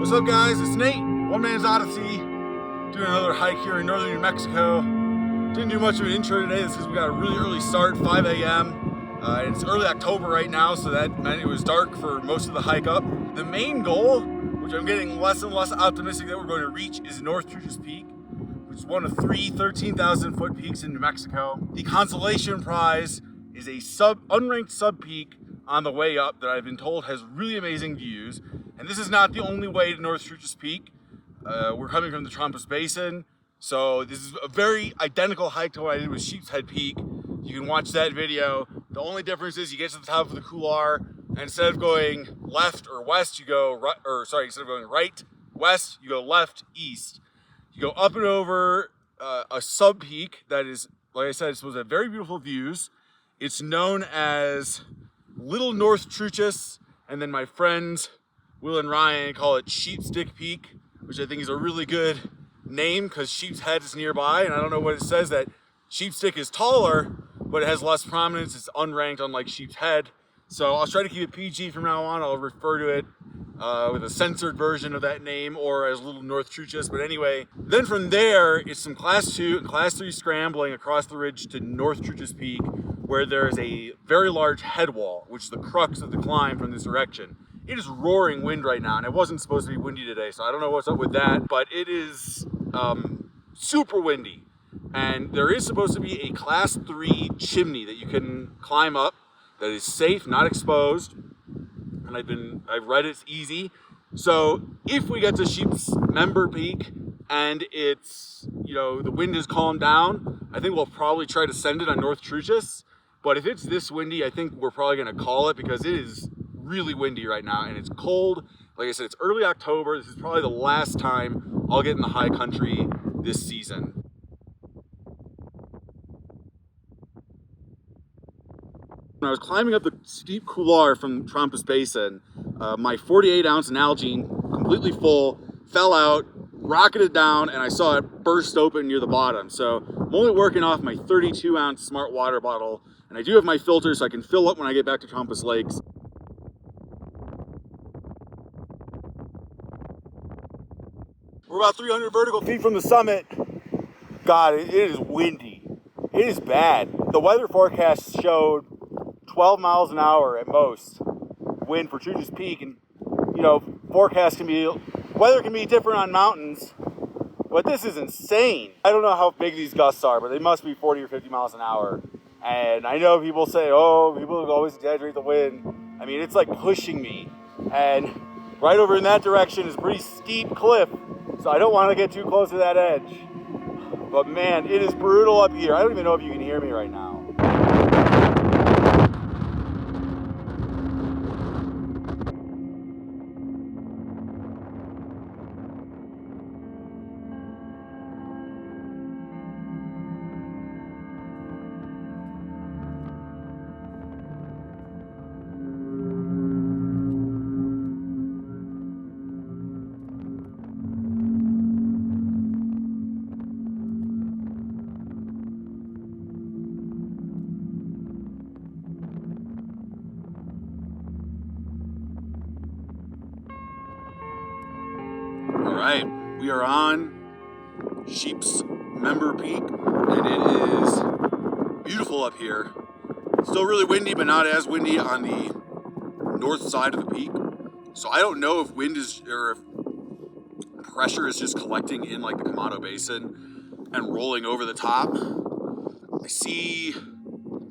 What's up, guys? It's Nate, One Man's Odyssey, doing another hike here in northern New Mexico. Didn't do much of an intro today. This is we got a really early start, 5 a.m. It's early October right now, so that meant it was dark for most of the hike up. The main goal, which I'm getting less and less optimistic that we're going to reach, is North Truchas Peak, which is one of three 13,000 foot peaks in New Mexico. The consolation prize is a unranked sub peak on the way up that I've been told has really amazing views. And this is not the only way to North Truchas Peak. We're coming from the Trampas Basin, so this is a very identical hike to what I did with Sheepshead Peak. You can watch that video. The only difference is you get to the top of the couloir, and instead of going left or west, you go right, instead of going right, west, you go left, east. You go up and over a sub peak that is, like I said, it's supposed to have very beautiful views. It's known as Little North Truchas, and then my friends Will and Ryan call it Sheepsdick Peak, which I think is a really good name because Sheepshead is nearby, and I don't know what it says that Sheepsdick is taller, but it has less prominence. It's unranked, unlike Sheepshead. So I'll try to keep it PG from now on. I'll refer to it with a censored version of that name or as Little North Truchas. But anyway, then from there, it's some Class 2 and Class 3 scrambling across the ridge to North Truchas Peak, where there's a very large head wall, which is the crux of the climb from this direction. It is roaring wind right now, and it wasn't supposed to be windy today, so I don't know what's up with that, but it is super windy. And there is supposed to be a Class 3 chimney that you can climb up that is safe, not exposed, and I've read it's easy. So if we get to Sheepsmember Peak and it's, the wind has calmed down, I think we'll probably try to send it on North Truchas. But if it's this windy, I think we're probably gonna call it because it is really windy right now and it's cold. Like I said, it's early October. This is probably the last time I'll get in the high country this season. When I was climbing up the steep couloir from Trampas Basin, my 48 ounce Nalgene, completely full, fell out, rocketed down, and I saw it burst open near the bottom. So I'm only working off my 32 ounce smart water bottle, and I do have my filter so I can fill up when I get back to Trampas Lakes. We're about 300 vertical feet from the summit. God, it is windy. It is bad. The weather forecast showed 12 miles an hour at most wind for Truchas Peak, and weather can be different on mountains, but this is insane. I don't know how big these gusts are, but they must be 40 or 50 miles an hour. And I know people say, oh, people always exaggerate the wind. I mean, it's like pushing me. And right over in that direction is a pretty steep cliff, so I don't want to get too close to that edge. But man, it is brutal up here. I don't even know if you can hear me right now. Alright, we are on Sheepsmember Peak, and it is beautiful up here. Still really windy, but not as windy on the north side of the peak. So I don't know if wind is, or if pressure is just collecting in like the Kamado Basin and rolling over the top. I see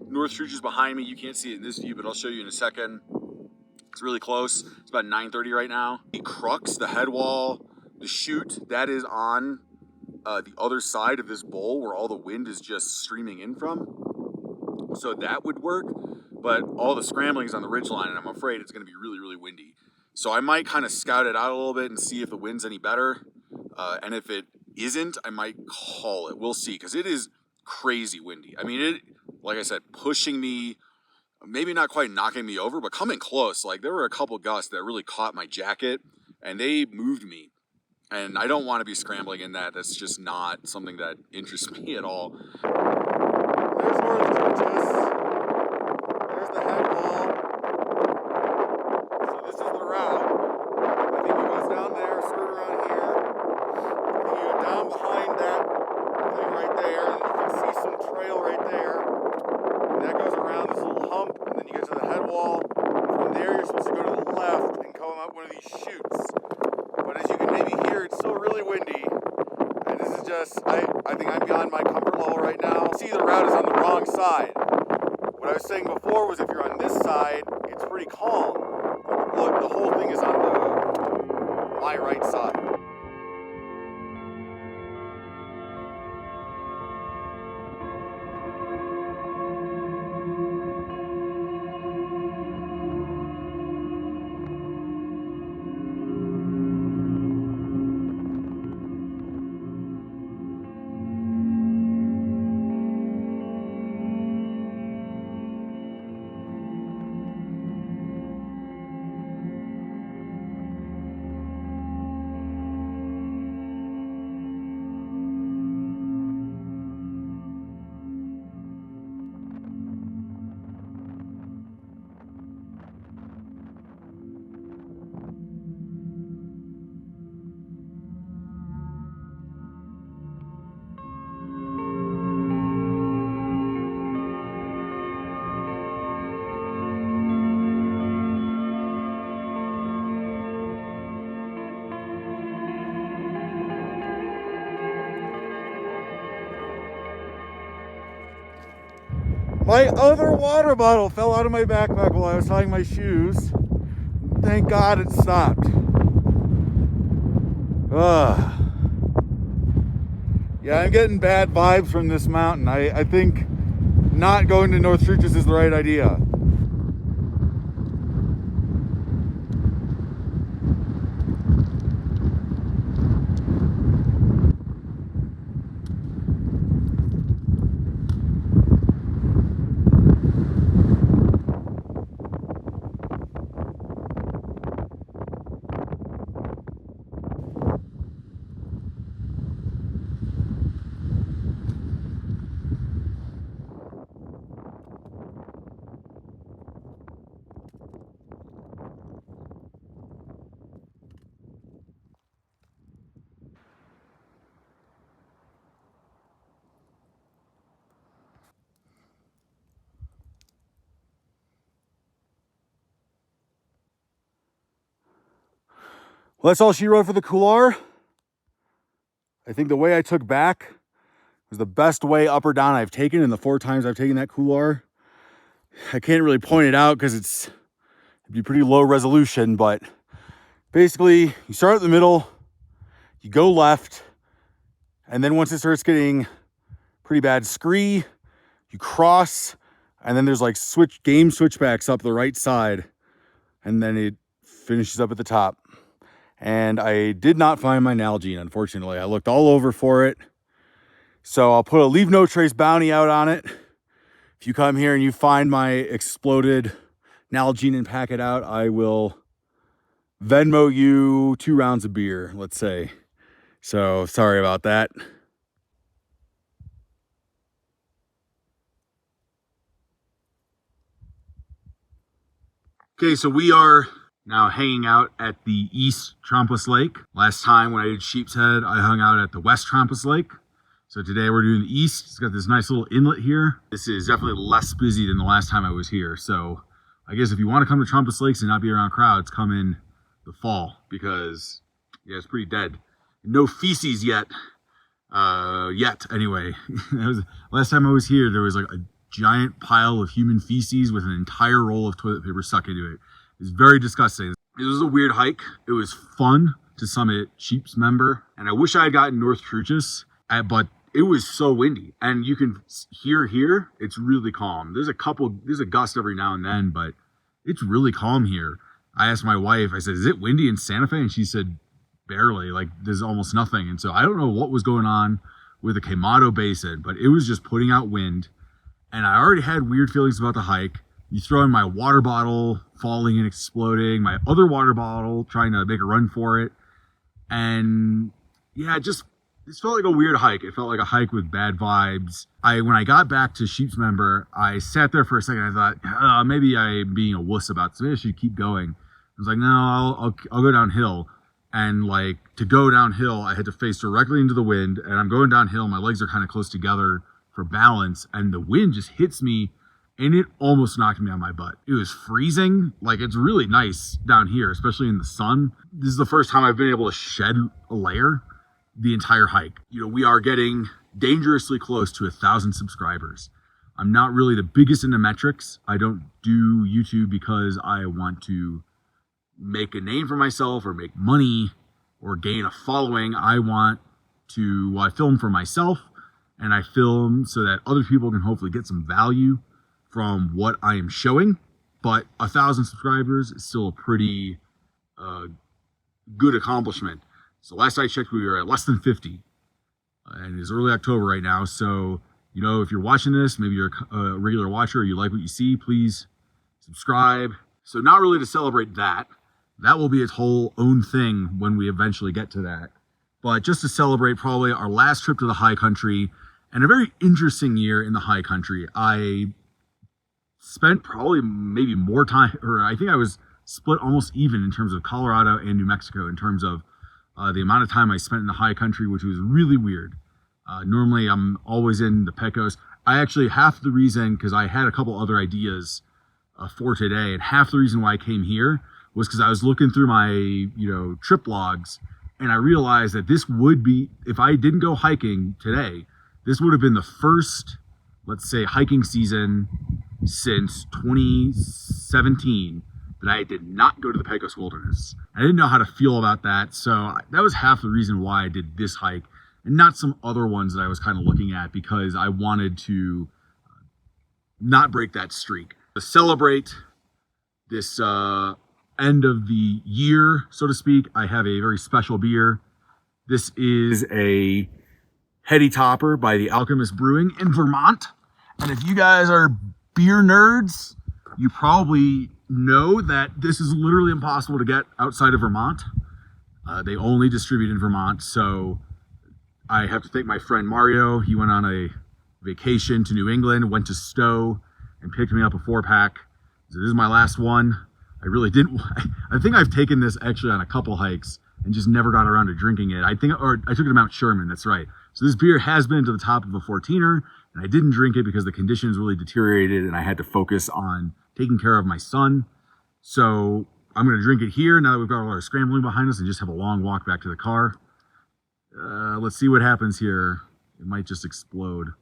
North Truchas behind me. You can't see it in this view, but I'll show you in a second. It's really close. It's about 9:30 right now. The crux, the head wall, the chute, that is on the other side of this bowl where all the wind is just streaming in from. So that would work, but all the scrambling is on the ridgeline, and I'm afraid it's going to be really, really windy. So I might kind of scout it out a little bit and see if the wind's any better. And if it isn't, I might call it. We'll see, because it is crazy windy. I mean, it, like I said, pushing me, maybe not quite knocking me over, but coming close. Like, there were a couple gusts that really caught my jacket, and they moved me. And I don't want to be scrambling in that. That's just not something that interests me at all. There's North Truchas. There's the head wall. So this is the route. I think it goes down there, these chutes. But as you can maybe hear, it's still really windy. And this is just, I think I'm beyond my comfort level right now. See, the route is on the wrong side. What I was saying before was if you're on this side, it's pretty calm. But look, the whole thing is on my right side. My other water bottle fell out of my backpack while I was tying my shoes. Thank God it stopped. Yeah, I'm getting bad vibes from this mountain. I think not going to North Truchas is the right idea. Well, that's all she wrote for the couloir. I think the way I took back was the best way up or down I've taken in the 4 times I've taken that couloir. I can't really point it out because it'd be pretty low resolution, but basically you start at the middle, you go left, and then once it starts getting pretty bad scree, you cross, and then there's like game switchbacks up the right side, and then it finishes up at the top. And I did not find my Nalgene, unfortunately. I looked all over for it. So I'll put a leave no trace bounty out on it. If you come here and you find my exploded Nalgene and pack it out, I will Venmo you 2 rounds of beer, let's say. So sorry about that. Okay, so we are now hanging out at the East Trampas Lake. Last time when I did Sheepshead, I hung out at the West Trampas Lake. So today we're doing the East. It's got this nice little inlet here. This is definitely less busy than the last time I was here. So I guess if you want to come to Trampas Lakes and not be around crowds, come in the fall because yeah, it's pretty dead. No feces yet. Anyway. Last time I was here, there was like a giant pile of human feces with an entire roll of toilet paper stuck into it. It was very disgusting. It was a weird hike. It was fun to summit Sheep's Member. And I wish I had gotten North Truchas, but it was so windy. And you can hear here, it's really calm. There's a gust every now and then, but it's really calm here. I asked my wife, I said, is it windy in Santa Fe? And she said, barely, like there's almost nothing. And so I don't know what was going on with the Quemado Basin, but it was just putting out wind. And I already had weird feelings about the hike. You throw in my water bottle falling and exploding, my other water bottle trying to make a run for it. And yeah, it felt like a weird hike. It felt like a hike with bad vibes. When I got back to Sheep's Member, I sat there for a second. I thought, maybe I'm being a wuss about this. Maybe I should keep going. I was like, no, I'll go downhill. And like to go downhill, I had to face directly into the wind. And I'm going downhill. My legs are kind of close together for balance. And the wind just hits me and it almost knocked me on my butt. It was freezing. Like, it's really nice down here, especially in the sun. This is the first time I've been able to shed a layer the entire hike. You know, we are getting dangerously close to 1,000 subscribers. I'm not really the biggest into metrics. I don't do YouTube because I want to make a name for myself or make money or gain a following. I film for myself, and I film so that other people can hopefully get some value from what I am showing. But 1,000 subscribers is still a pretty good accomplishment. So last I checked, we were at less than 50, and it's early October right now. So, you know, if you're watching this, maybe you're a regular watcher or you like what you see, please subscribe. So not really to celebrate that. That will be its whole own thing when we eventually get to that. But just to celebrate probably our last trip to the high country and a very interesting year in the high country. I spent probably maybe more time, or I think I was split almost even in terms of Colorado and New Mexico in terms of the amount of time I spent in the high country, which was really weird. Normally I'm always in the Pecos. I actually, half the reason, because I had a couple other ideas for today, and half the reason why I came here was because I was looking through my, trip logs, and I realized that this would be, if I didn't go hiking today, this would have been the first, let's say, hiking season since 2017 that I did not go to the Pecos Wilderness. I didn't know how to feel about that, so that was half the reason why I did this hike and not some other ones that I was kind of looking at, because I wanted to not break that streak. To celebrate this end of the year, so to speak, I have a very special beer. This is a Heady Topper by the Alchemist Brewing in Vermont. And if you guys are beer nerds, you probably know that this is literally impossible to get outside of Vermont. They only distribute in Vermont. So I have to thank my friend Mario. He went on a vacation to New England, went to Stowe, and picked me up a 4-pack. So this is my last one. I think I've taken this actually on a couple hikes and just never got around to drinking it. I took it to Mount Sherman, that's right. So this beer has been to the top of a 14er, and I didn't drink it because the conditions really deteriorated and I had to focus on taking care of my son. So I'm gonna drink it here now that we've got a lot of scrambling behind us and just have a long walk back to the car. Let's see what happens here. It might just explode.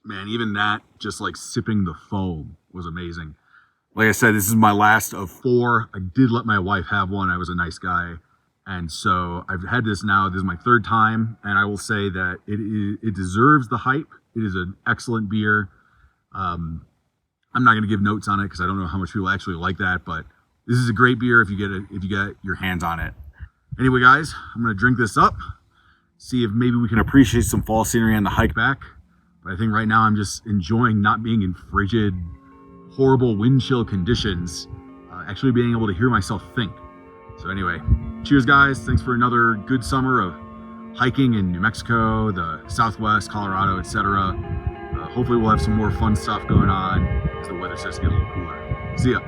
Man, even that, just like sipping the foam, was amazing. Like I said, this is my last of 4. I did let my wife have one. I was a nice guy. And so I've had this now. This is my 3rd time. And I will say that it deserves the hype. It is an excellent beer. I'm not going to give notes on it because I don't know how much people actually like that. But this is a great beer if you get your hands on it. Anyway, guys, I'm going to drink this up. See if maybe we can appreciate some fall scenery on the hike back. But I think right now I'm just enjoying not being in frigid, horrible wind chill conditions, actually being able to hear myself think. So anyway, cheers guys. Thanks for another good summer of hiking in New Mexico, the Southwest, Colorado, etc. Hopefully we'll have some more fun stuff going on as the weather starts to get a little cooler. See ya.